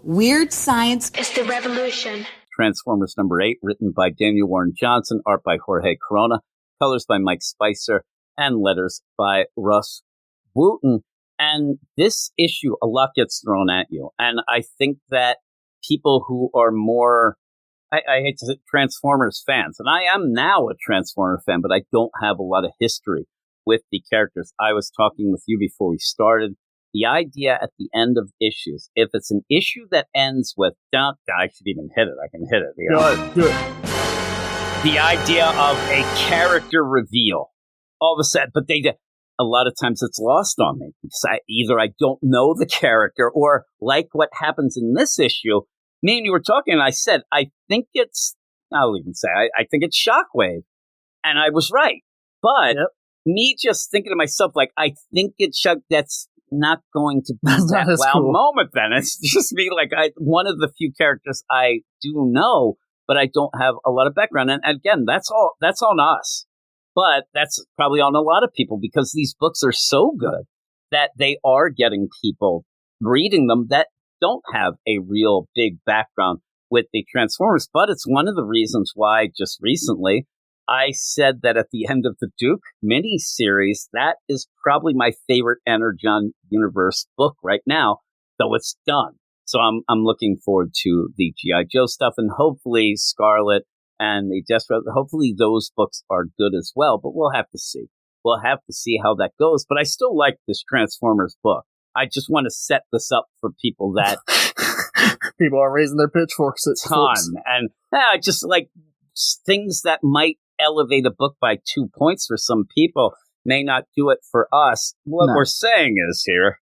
Weird science is the revolution. Transformers number 8, written by Daniel Warren Johnson, art by Jorge Corona, colors by Mike Spicer, and letters by Russ Wooten. And this issue, a lot gets thrown at you. And I think that people who are more, I hate to say Transformers fans, and I am now a Transformer fan, but I don't have a lot of history with the characters. I was talking with you before we started. The idea at the end of issues, if it's an issue that ends with, I should even hit it. I can hit it. Do it. The idea of a character reveal, all of a sudden, but a lot of times it's lost on me because either I don't know the character or like what happens in this issue. Me and you were talking and I said, I think it's Shockwave. And I was right. But me just thinking to myself, like, I think it's Shock, that's not going to be that wow cool moment then. It's just me, like, one of the few characters I do know, but I don't have a lot of background. And again, that's on us. But that's probably on a lot of people because these books are so good that they are getting people reading them that don't have a real big background with the Transformers. But it's one of the reasons why just recently I said that at the end of the Duke miniseries, that is probably my favorite Energon Universe book right now, though it's done. So I'm looking forward to the G.I. Joe stuff and hopefully Scarlet and the Desperate. Hopefully those books are good as well, but we'll have to see. We'll have to see how that goes. But I still like this Transformers book. I just want to set this up for people that people are raising their pitchforks at time, and just like things that might elevate a book by 2 points for some people may not do it for us. What we're saying is here,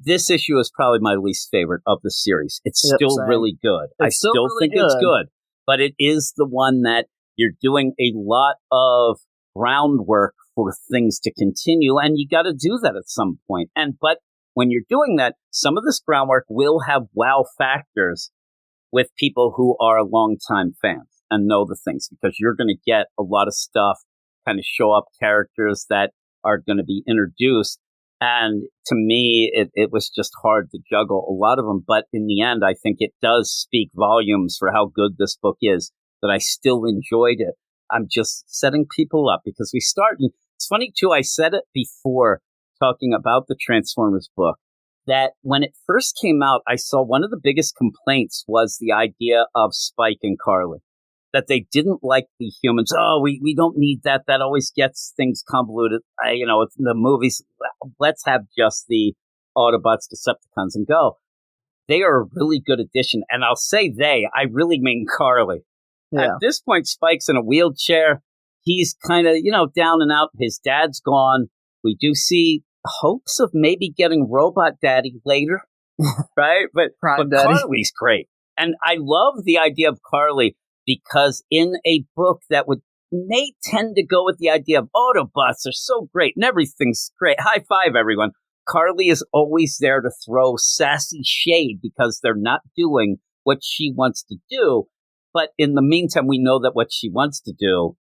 this issue is probably my least favorite of the series. It's still really good. I still really think it's good, but it is the one that you're doing a lot of groundwork for things to continue, and you got to do that at some point. But when you're doing that, some of this groundwork will have wow factors with people who are longtime fans and know the things, because you're going to get a lot of stuff, kind of show up characters that are going to be introduced. And to me, it was just hard to juggle a lot of them. But in the end, I think it does speak volumes for how good this book is, that I still enjoyed it. I'm just setting people up because we start. And it's funny, too, I said it before talking about the Transformers book, that when it first came out, I saw one of the biggest complaints was the idea of Spike and Carly, that they didn't like the humans. Oh, we don't need that. That always gets things convoluted. It's in the movies. Let's have just the Autobots, Decepticons, and go. They are a really good addition. And I'll say I really mean Carly. Yeah. At this point, Spike's in a wheelchair. He's kind of, down and out. His dad's gone. We do see hopes of maybe getting Robot Daddy later, right? But Carly's great. And I love the idea of Carly because in a book that may tend to go with the idea of Autobots are so great and everything's great. High five, everyone. Carly is always there to throw sassy shade because they're not doing what she wants to do. But in the meantime, we know that what she wants to do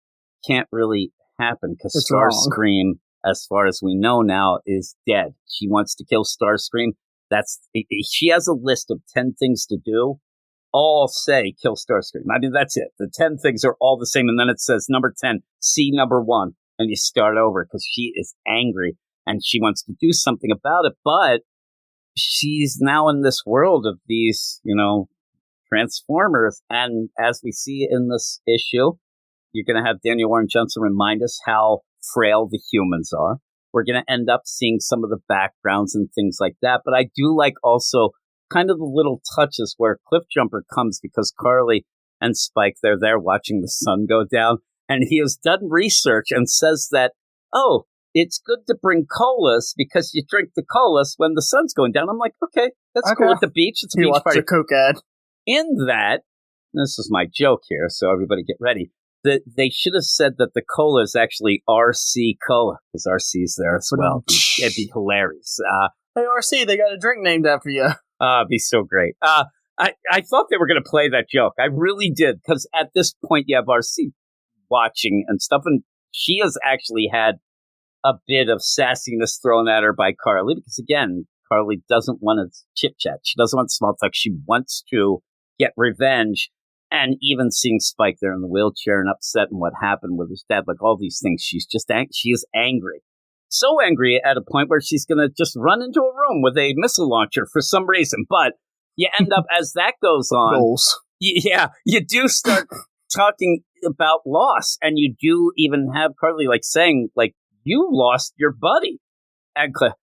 can't really happen because Starscream, as far as we know now, is dead. She wants to kill Starscream. She has a list of 10 things to do. All say kill Starscream. I mean, that's it. The 10 things are all the same. And then it says number 10, see number 1. And you start over because she is angry and she wants to do something about it. But she's now in this world of these, Transformers. And as we see in this issue, you're going to have Daniel Warren Johnson remind us how frail the humans are. We're going to end up seeing some of the backgrounds and things like that. But I do like also kind of the little touches where Cliffjumper comes because Carly and Spike, they're there watching the sun go down. And he has done research and says that, it's good to bring colas because you drink the colas when the sun's going down. I'm like, okay, that's cool at the beach. It's a beach party. A Coke ad. In that, this is my joke here, so everybody get ready. That they should have said that the cola is actually Arcee Cola because Arcee's there as well. It'd be hilarious. Hey, Arcee, they got a drink named after you. It'd be so great. I thought they were going to play that joke. I really did, because at this point you have Arcee watching and stuff, and she has actually had a bit of sassiness thrown at her by Carly, because again, Carly doesn't want to chit-chat. She doesn't want small talk. She wants to get revenge. And even seeing Spike there in the wheelchair and upset and what happened with his dad, like all these things, she is angry. So angry at a point where she's going to just run into a room with a missile launcher for some reason. But you end up, as that goes on, you do start talking about loss. And you do even have Carly like saying, like, you lost your buddy. And Cliff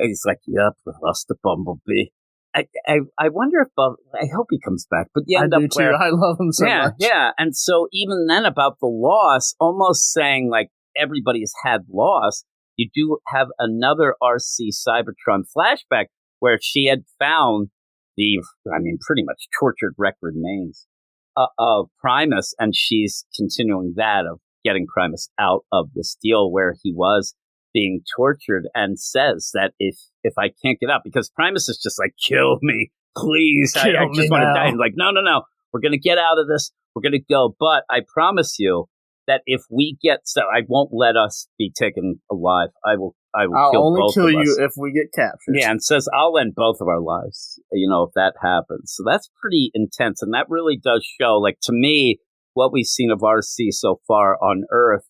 he's like, yep, we lost the Bumblebee. I wonder if I hope he comes back, but you end up too. I love him so much. Yeah, and so even then about the loss, almost saying like everybody's had loss, you do have another Arcee Cybertron flashback where she had found pretty much tortured wreck remains of Primus, and she's continuing that of getting Primus out of this deal where he was being tortured, and says that if I can't get out, because Primus is just like, kill me, please, I just want to die. And like, no, we're going to get out of this. We're going to go. But I promise you that if we get, so I won't let us be taken alive. I'll only kill you if we get captured. Yeah, and says I'll end both of our lives, if that happens. So that's pretty intense. And that really does show, like, to me, what we've seen of Arcee so far on Earth,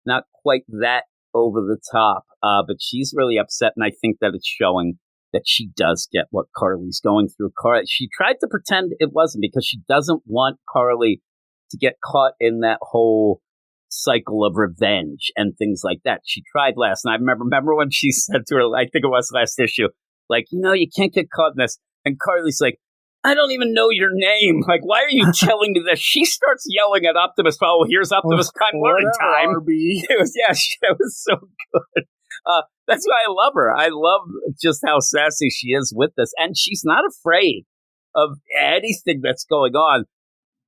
not quite that over the top, but she's really upset, and I think that it's showing that she does get what Carly's going through. She tried to pretend it wasn't, because she doesn't want Carly to get caught in that whole cycle of revenge and things like that. She tried last night. I remember when she said to her, I think it was last issue, like, you can't get caught in this. And Carly's like, I don't even know your name. Like, why are you telling me this? She starts yelling at Optimus. Oh, here's Optimus Prime learning time. It was so good. That's why I love her. I love just how sassy she is with this. And she's not afraid of anything that's going on,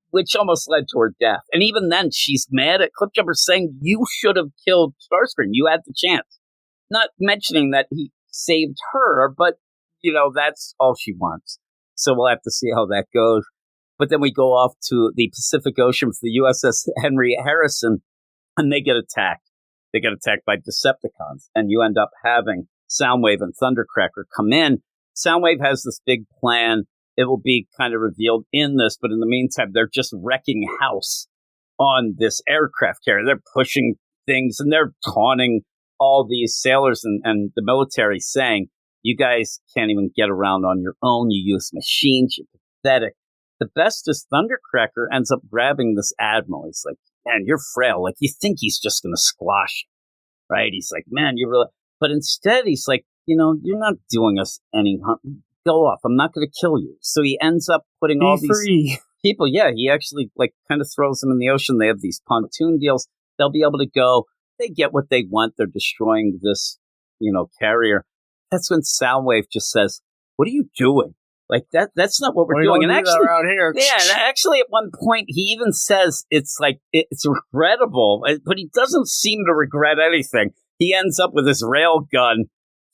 which almost led to her death. And even then, she's mad at Cliffjumper, saying, you should have killed Starscream. You had the chance. Not mentioning that he saved her, but, that's all she wants. So we'll have to see how that goes. But then we go off to the Pacific Ocean for the USS Henry Harrison, and they get attacked. They get attacked by Decepticons, and you end up having Soundwave and Thundercracker come in. Soundwave has this big plan. It will be kind of revealed in this, but in the meantime, they're just wrecking house on this aircraft carrier. They're pushing things, and they're taunting all these sailors and the military, saying, you guys can't even get around on your own. You use machines. You're pathetic. The best is Thundercracker ends up grabbing this admiral. He's like, man, you're frail. Like, you think he's just going to squash you, right? He's like, man, you're really... But instead, he's like, you're not doing us any harm. Go off. I'm not going to kill you. So he ends up putting all these people. Yeah, he actually kind of throws them in the ocean. They have these pontoon deals. They'll be able to go. They get what they want. They're destroying this, carrier. That's when Soundwave just says, what are you doing? Like, that's not what we're doing. And actually, around here. Yeah, and actually at one point he even says it's like, it's regrettable, but he doesn't seem to regret anything. He ends up with his rail gun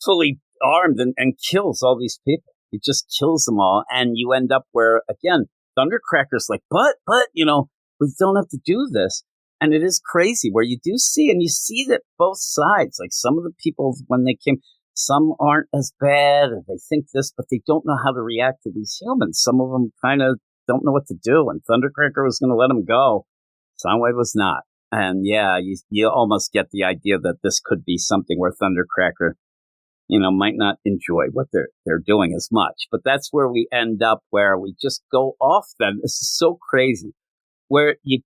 fully armed and kills all these people. He just kills them all. And you end up where, again, Thundercracker's like, but, we don't have to do this. And it is crazy where you do see, and you see that both sides, like some of the people when they came, some aren't as bad, and they think this, but they don't know how to react to these humans. Some of them kind of don't know what to do, and Thundercracker was going to let them go. Soundwave was not. And yeah, you almost get the idea that this could be something where Thundercracker, might not enjoy what they're doing as much. But that's where we end up, where we just go off then. This is so crazy. Where you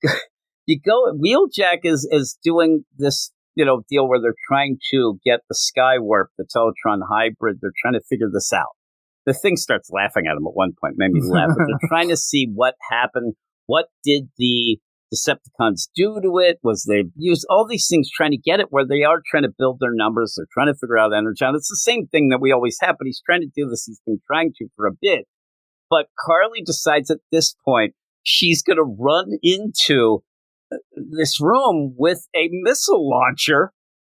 go, Wheeljack is doing this, deal where they're trying to get the Skywarp, the Teletron hybrid. They're trying to figure this out. The thing starts laughing at them at one point, made me laugh. But they're trying to see what happened. What did the Decepticons do to it? Was they use all these things trying to get it where they are trying to build their numbers? They're trying to figure out Energon. It's the same thing that we always have, but he's trying to do this. He's been trying to for a bit. But Carly decides at this point she's going to run into this room with a missile launcher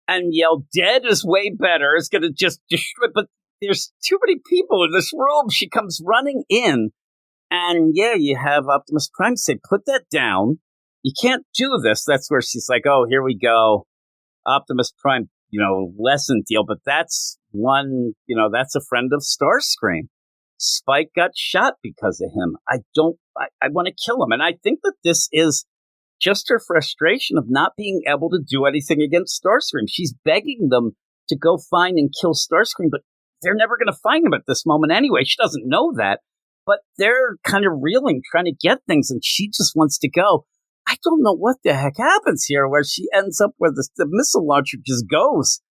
and yell, dead is way better. It's going to just destroy. But there's too many people in this room. She comes running in, and yeah, you have Optimus Prime say, put that down. You can't do this. That's where she's like, oh, here we go. Optimus Prime, lesson deal. But that's one, that's a friend of Starscream. Spike got shot because of him. I want to kill him. And I think that this is just her frustration of not being able to do anything against Starscream. She's begging them to go find and kill Starscream, but they're never going to find him at this moment anyway. She doesn't know that, but they're kind of reeling, trying to get things, and she just wants to go. I don't know what the heck happens here, where she ends up where the missile launcher just goes,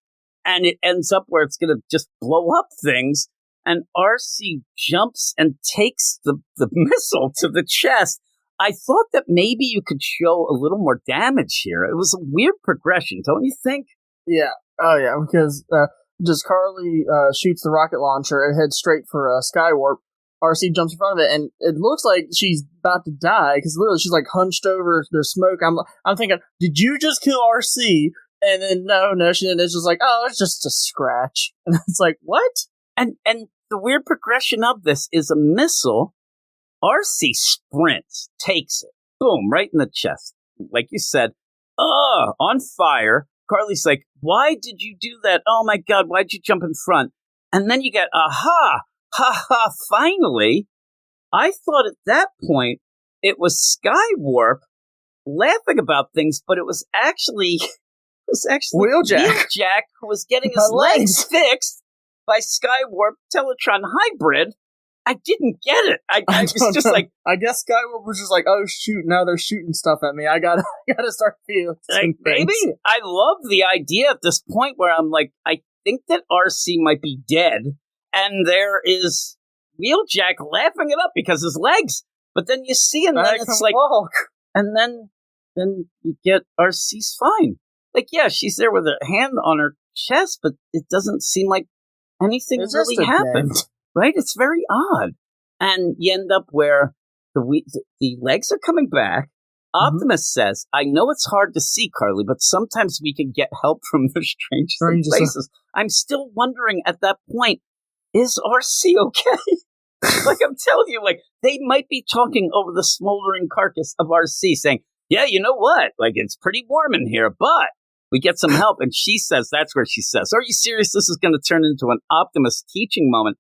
and it ends up where it's going to just blow up things, and Arcee jumps and takes the missile to the chest. I thought that maybe you could show a little more damage here. It was a weird progression, don't you think? Yeah. Oh, yeah, because just Carly shoots the rocket launcher and heads straight for Skywarp. Arcee jumps in front of it, and it looks like she's about to die, because literally she's like hunched over. There's smoke. I'm thinking, did you just kill Arcee? And then no, she didn't. It's just like, oh, it's just a scratch. And it's like, what? And the weird progression of this is a missile. Arcee sprints, takes it, boom, right in the chest. Like you said, on fire. Carly's like, why did you do that? Oh my God, why'd you jump in front? And then you get, ha ha, finally. I thought at that point it was Skywarp laughing about things, but it was actually Wheeljack who was getting his legs fixed by Skywarp Teletron Hybrid. I didn't get it. I was just like, I guess Skywarp was just like, oh shoot, now they're shooting stuff at me. I gotta start feeling like, maybe. I love the idea at this point where I'm like, I think that Arcee might be dead, and there is Wheeljack laughing it up because his legs. But then you see, and then it's like, walk. And then you get Arcee's fine. Like, yeah, she's there with her hand on her chest, but it doesn't seem like anything really happened. Right? It's very odd. And you end up where the legs are coming back. Optimus says, I know it's hard to see, Carly, but sometimes we can get help from the strangest places. I'm still wondering at that point, is Arcee okay? Like, I'm telling you, like, they might be talking over the smoldering carcass of Arcee saying, yeah, you know what? Like, it's pretty warm in here, but we get some help. And she says, that's where she says, are you serious? This is going to turn into an Optimus teaching moment.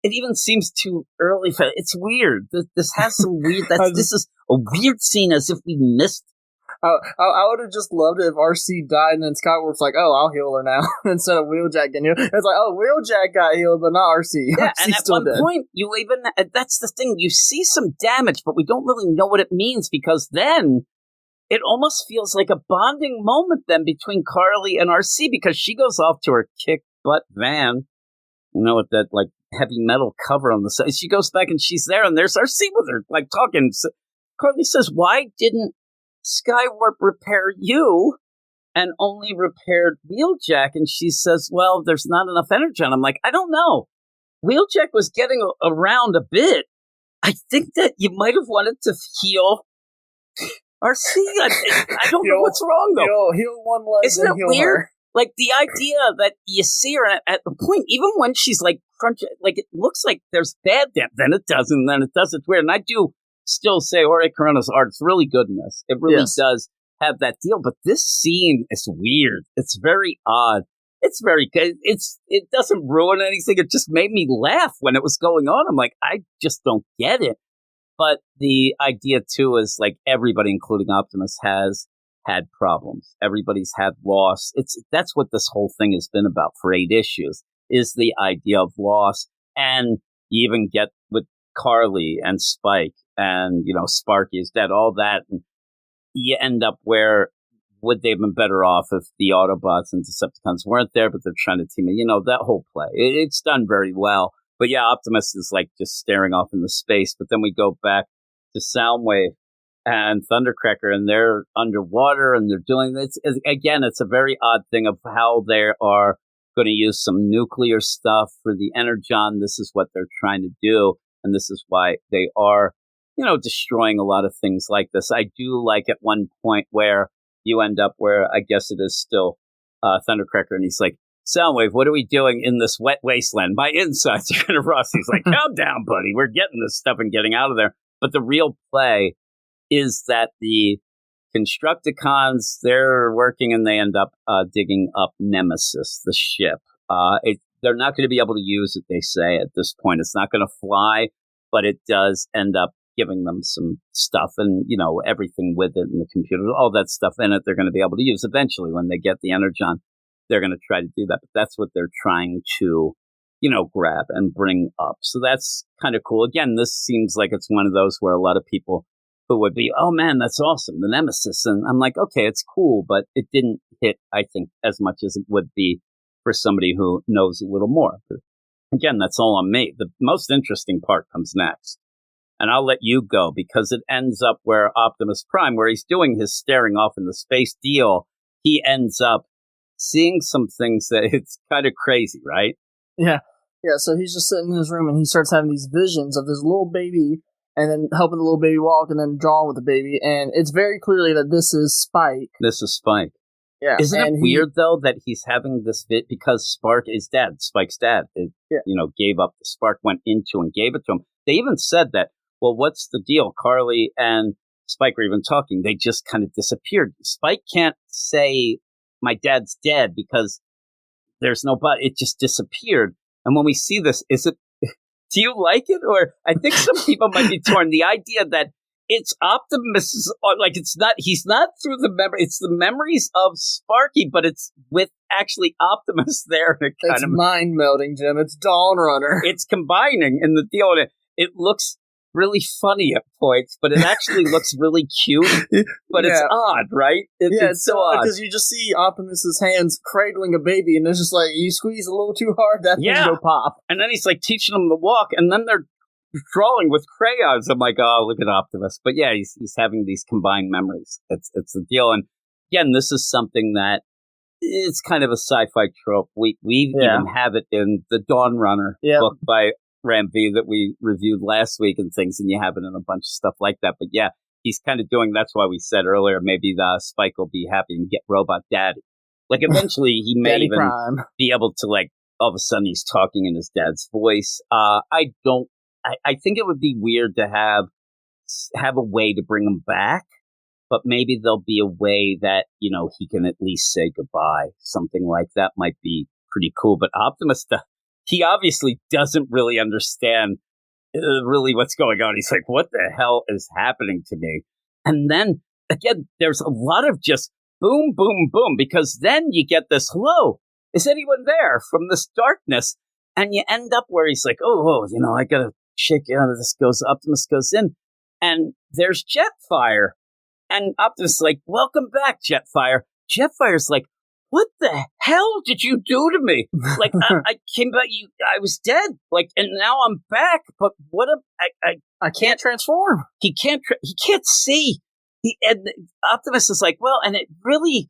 It even seems too early for it's weird. This has some weird. This is a weird scene, as if we missed. I would have just loved it if Arcee died and then Skywarp's like, "Oh, I'll heal her now," instead of Wheeljack getting healed. It's like, "Oh, Wheeljack got healed, but not Arcee." Yeah, Arcee's and at one point, you even that's the thing. You see some damage, but we don't really know what it means, because then it almost feels like a bonding moment then between Carly and Arcee, because she goes off to her kick butt van, with that like heavy metal cover on the side. She goes back and she's there, and there's Arcee with her, like talking. So Carly says, why didn't Skywarp repair you and only repaired Wheeljack? And she says, well, there's not enough energy on him. I'm like, I don't know. Wheeljack was getting around a bit. I think that you might have wanted to heal Arcee. I don't know what's wrong, though. Heal one leg. Isn't it weird? Her. Like, the idea that you see her at the point, even when she's like crunching, like it looks like there's bad depth, then it doesn't, then it does. It's weird. And I do still say Jorge Corona's art is really good in this. It really does have that deal. But this scene is weird. It's very odd. It's very good. It doesn't ruin anything. It just made me laugh when it was going on. I'm like, I just don't get it. But the idea, too, is like everybody, including Optimus, has had problems. Everybody's had loss. That's what this whole thing has been about for 8 issues, is the idea of loss. And you even get with Carly and Spike and, Sparky's dead, all that. And you end up where would they have been better off if the Autobots and Decepticons weren't there, but they're trying to team it. That whole play. It's done very well. But yeah, Optimus is like just staring off into space. But then we go back to Soundwave and Thundercracker, and they're underwater, and they're doing this. Again, it's a very odd thing of how they are going to use some nuclear stuff for the Energon. This is what they're trying to do, and this is why they are, destroying a lot of things like this. I do like at one point where you end up where I guess it is still Thundercracker, and he's like, Soundwave, what are we doing in this wet wasteland? My insides are going to rust. He's like, calm down, buddy. We're getting this stuff and getting out of there. But the real play is that the Constructicons, they're working and they end up digging up Nemesis, the ship. they're not going to be able to use it, they say, at this point. It's not going to fly, but it does end up giving them some stuff and, everything with it and the computer, all that stuff in it, they're going to be able to use eventually when they get the Energon. They're going to try to do that, but that's what they're trying to, grab and bring up. So that's kind of cool. Again, this seems like it's one of those where a lot of people who would be, oh man, that's awesome, the Nemesis. And I'm like, okay, it's cool, but it didn't hit, I think, as much as it would be for somebody who knows a little more. But again, that's all on me. The most interesting part comes next. And I'll let you go because it ends up where Optimus Prime, where he's doing his staring off in the space deal, he ends up seeing some things that it's kind of crazy, right? Yeah. Yeah, so he's just sitting in his room and he starts having these visions of this little baby and then helping the little baby walk and then drawing with the baby. And it's very clearly that this is Spike. This is Spike. Yeah. Isn't it weird, though, that he's having this because Spark is dad, Spike's dad, gave up the Spark, went into and gave it to him. They even said that, well, what's the deal? Carly and Spike were even talking. They just kind of disappeared. Spike can't say, my dad's dead because there's no body. It just disappeared. And when we see this, do you like it? Or I think some people might be torn. The idea that it's Optimus, he's not through the memory. It's the memories of Sparky, but it's with actually Optimus there. It's mind melding, Jim. It's Dawn Runner. It's combining in the deal. It looks really funny at points, but it actually looks really cute. But it's odd, right? It's so odd because you just see Optimus's hands cradling a baby, and it's just like you squeeze a little too hard, that thing go pop. And then he's like teaching them to walk, and then they're drawing with crayons. I'm like, oh, look at Optimus. But yeah, he's having these combined memories. It's the deal. And again, this is something that it's kind of a sci-fi trope. We even have it in the Dawn Runner book by Ram V that we reviewed last week and things, and you have it in a bunch of stuff like that. But yeah, he's kind of doing, that's why we said earlier, maybe the Spike will be happy and get Robot Daddy. Like eventually he may even Prime. Be able to all of a sudden he's talking in his dad's voice. I think it would be weird to have a way to bring him back, but maybe there'll be a way that, he can at least say goodbye. Something like that might be pretty cool. But Optimus, he obviously doesn't really understand really what's going on. He's like, what the hell is happening to me? And then, again, there's a lot of just boom, boom, boom, because then you get this, hello, is anyone there from this darkness? And you end up where he's like, oh, I got to shake out of this. Optimus goes in, and there's Jetfire. And Optimus is like, welcome back, Jetfire. Jetfire's like, what the hell did you do to me? Like, I came back, I was dead. Like, and now I'm back. But what I can't transform. He can't see. And Optimus is like, well, and it really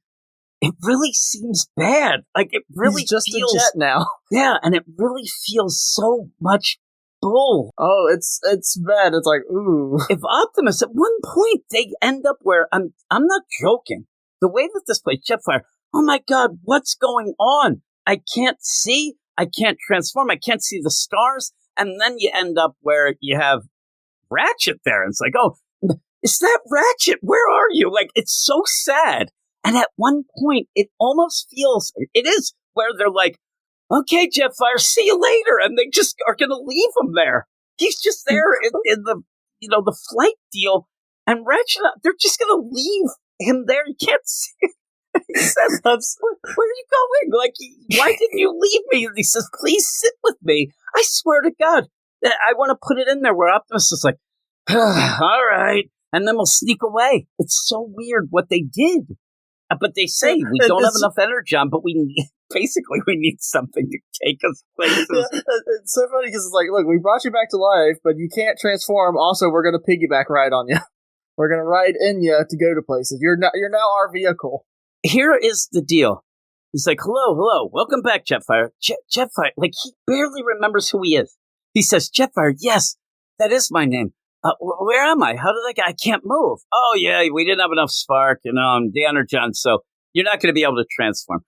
seems bad. Like, it really He's just feels a jet now. Yeah, and it really feels so much bull. Oh, it's bad. It's like, ooh. If Optimus, at one point, they end up where, I'm not joking. The way that this plays Jetfire, oh my God, what's going on? I can't see. I can't transform. I can't see the stars. And then you end up where you have Ratchet there. And it's like, oh, is that Ratchet? Where are you? Like, it's so sad. And at one point, it almost feels, it is where they're like, okay, Jetfire, see you later. And they just are going to leave him there. He's just there in the, the flight deal. And Ratchet, they're just going to leave him there. You can't see. He says, where are you going? Like, why didn't you leave me? And he says, please sit with me. I swear to God, I want to put it in there where Optimus is like, all right. And then we'll sneak away. It's so weird what they did. But they say we don't have enough energy, but we need something to take us places. Yeah, it's so funny because it's like, look, we brought you back to life, but you can't transform. Also, we're going to piggyback ride on you. We're going to ride in you to go to places. You're now our vehicle. Here is the deal. He's like, hello, welcome back, Jetfire. Jetfire, like, he barely remembers who he is. He says, Jetfire, yes, that is my name. Where am I? How did I can't move. Oh, yeah, we didn't have enough spark, the energon, so you're not going to be able to transform.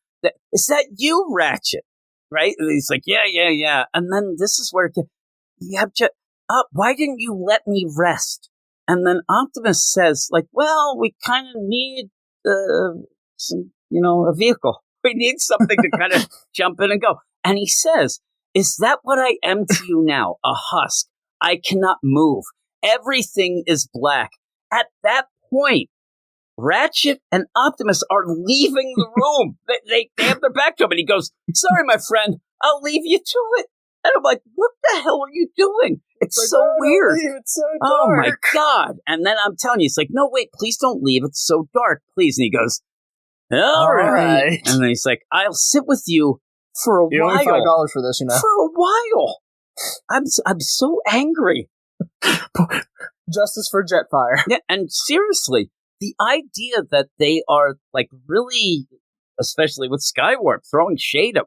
Is that you, Ratchet? Right? And he's like, yeah. And then this is where you have why didn't you let me rest? And then Optimus says, like, well, we kind of need some, a vehicle. We need something to kind of jump in and go. And he says, "Is that what I am to you now? A husk. I cannot move. Everything is black." At that point, Ratchet and Optimus are leaving the room. They have their back to him, and he goes, "Sorry, my friend, I'll leave you to it." And I'm like, what the hell are you doing? It's like, so weird. It's so dark. Oh, my God. And then I'm telling you, it's like, no, wait, please don't leave. It's so dark, please. And he goes, all right. And then he's like, I'll sit with you for a while. Only $5 for this, For a while. I'm so angry. Justice for Jetfire. Yeah, and seriously, the idea that they are, like, really, especially with Skywarp, throwing shade at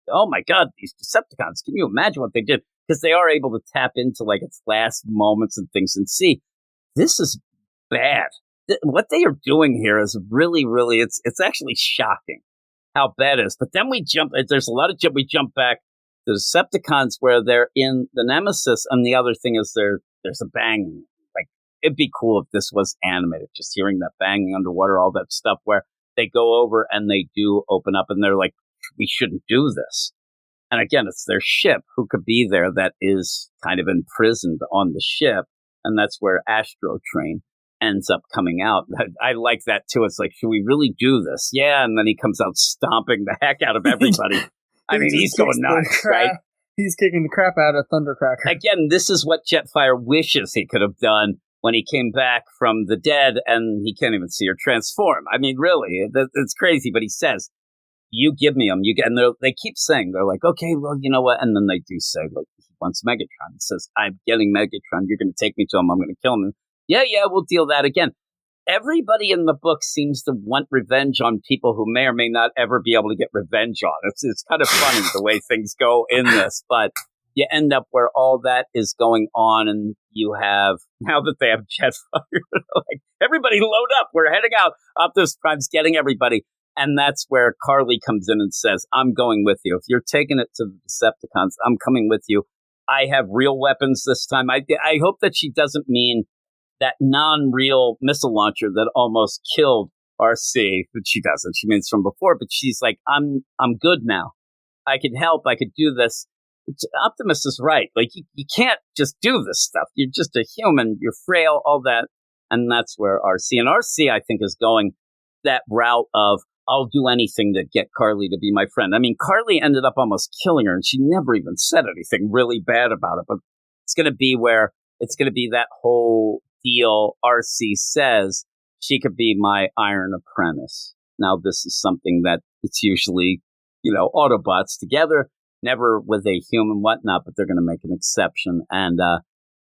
oh my God, these Decepticons, can you imagine what they did? Because they are able to tap into, like, its last moments and things and see, this is bad. What they are doing here is really, really, it's actually shocking how bad it is. But then we jump back to the Decepticons where they're in the Nemesis, and the other thing is there's a banging. Like, it'd be cool if this was animated, just hearing that banging underwater, all that stuff where they go over and they do open up and they're like, we shouldn't do this. And again, it's their ship who could be there that is kind of imprisoned on the ship. And that's where Astro Train ends up coming out. I like that too. It's like, should we really do this? Yeah. And then he comes out stomping the heck out of everybody. I mean, he's going nuts, right? He's kicking the crap out of Thundercracker. Again, this is what Jetfire wishes he could have done when he came back from the dead, and he can't even see her transform. I mean, really, it's crazy. But he says, "You give me him." And they keep saying, they're like, "Okay, well, you know what?" And then they do say, like, he wants Megatron. He says, "I'm getting Megatron. You're going to take me to him. I'm going to kill him." And, yeah, we'll deal that again. Everybody in the book seems to want revenge on people who may or may not ever be able to get revenge on. It's kind of funny the way things go in this, but you end up where all that is going on, and you have, now that they have Jetfire, like, everybody load up, we're heading out. Optimus Prime's getting everybody, and that's where Carly comes in and says, I'm going with you. If you're taking it to the Decepticons, I'm coming with you. I have real weapons this time. I hope that she doesn't mean that non-real missile launcher that almost killed Arcee, but she doesn't. She means from before, but she's like, I'm good now. I can help. I could do this. Optimus is right. Like, you can't just do this stuff. You're just a human. You're frail, all that. And that's where Arcee, I think, is going that route of, I'll do anything to get Carly to be my friend. I mean, Carly ended up almost killing her, and she never even said anything really bad about it. But it's going to be that whole deal. Arcee says she could be my Iron Apprentice. Now, this is something that it's usually, Autobots together, never with a human whatnot, but they're going to make an exception, and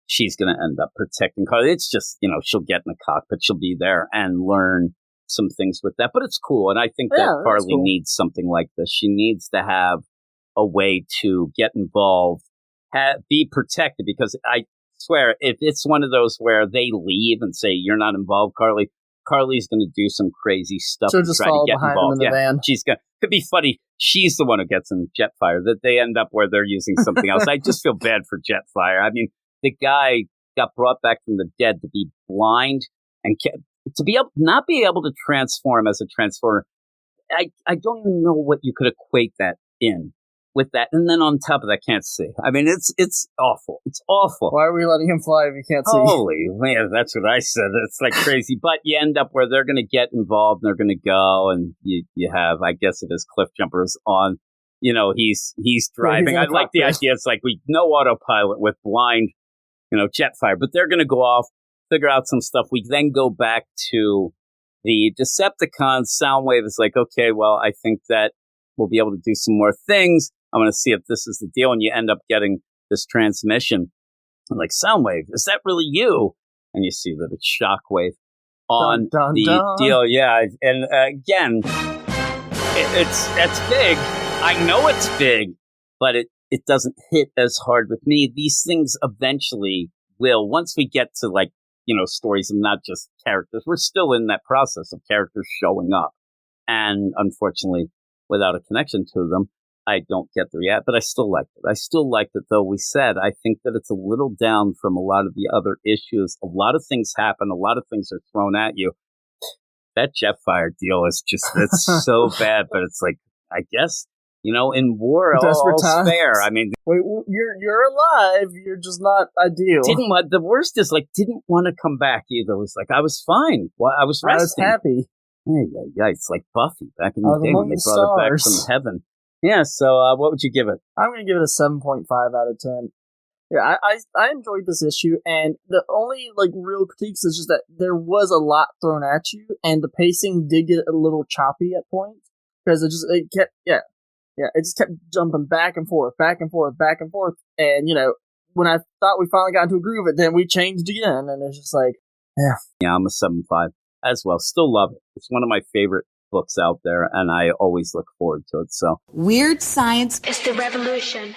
she's going to end up protecting Carly. It's just, she'll get in the cockpit, she'll be there and learn some things with that, but it's cool. And I think that Carly needs something like this. She needs to have a way to get involved, be protected, because I swear, if it's one of those where they leave and say, you're not involved, Carly's going to do some crazy stuff to try to get involved. Van. Could be funny. She's the one who gets in Jetfire, that they end up where they're using something else. I just feel bad for Jetfire. I mean, the guy got brought back from the dead to be blind and to not be able to transform as a transformer. I don't even know what you could equate that in with that. And then on top of that, can't see. I mean, it's awful. It's awful. Why are we letting him fly if he can't see? Holy man, that's what I said. It's like crazy. But you end up where they're going to get involved and they're going to go, and you have, I guess it is Cliff Jumpers on, he's driving. Yeah, I like the idea. It's like no autopilot with blind, Jetfire, but they're going to go off, figure out some stuff. We then go back to the Decepticons. Soundwave is like, okay, well, I think that we'll be able to do some more things. I'm going to see if this is the deal. And you end up getting this transmission. I'm like, Soundwave, is that really you? And you see that it's Shockwave on the deal. Yeah. And again, it's big. I know it's big, but it doesn't hit as hard with me. These things eventually will, once we get to stories and not just characters. We're still in that process of characters showing up. And unfortunately, without a connection to them, I don't get there yet, but I still liked it. I still liked it, though. We said, I think that it's a little down from a lot of the other issues. A lot of things happen. A lot of things are thrown at you. That Jetfire deal is just, it's so bad, but it's like, I guess, In war, Desperate all's times. fair. I mean, wait, you're alive. You're just not ideal. The worst is didn't want to come back either. It was I was fine. Well, I was resting. I was happy. Yeah, it's like Buffy back in the day when they brought her back from heaven. Yeah. So, what would you give it? I'm gonna give it a 7.5 out of 10. Yeah, I enjoyed this issue, and the only real critiques is just that there was a lot thrown at you, and the pacing did get a little choppy at points because it just kept jumping back and forth, back and forth, back and forth, and when I thought we finally got into a groove of it, then we changed again, and it's just yeah, I'm a 7.5 as well. Still love it. It's one of my favorite books out there, and I always look forward to it. So Weird Science is the revolution.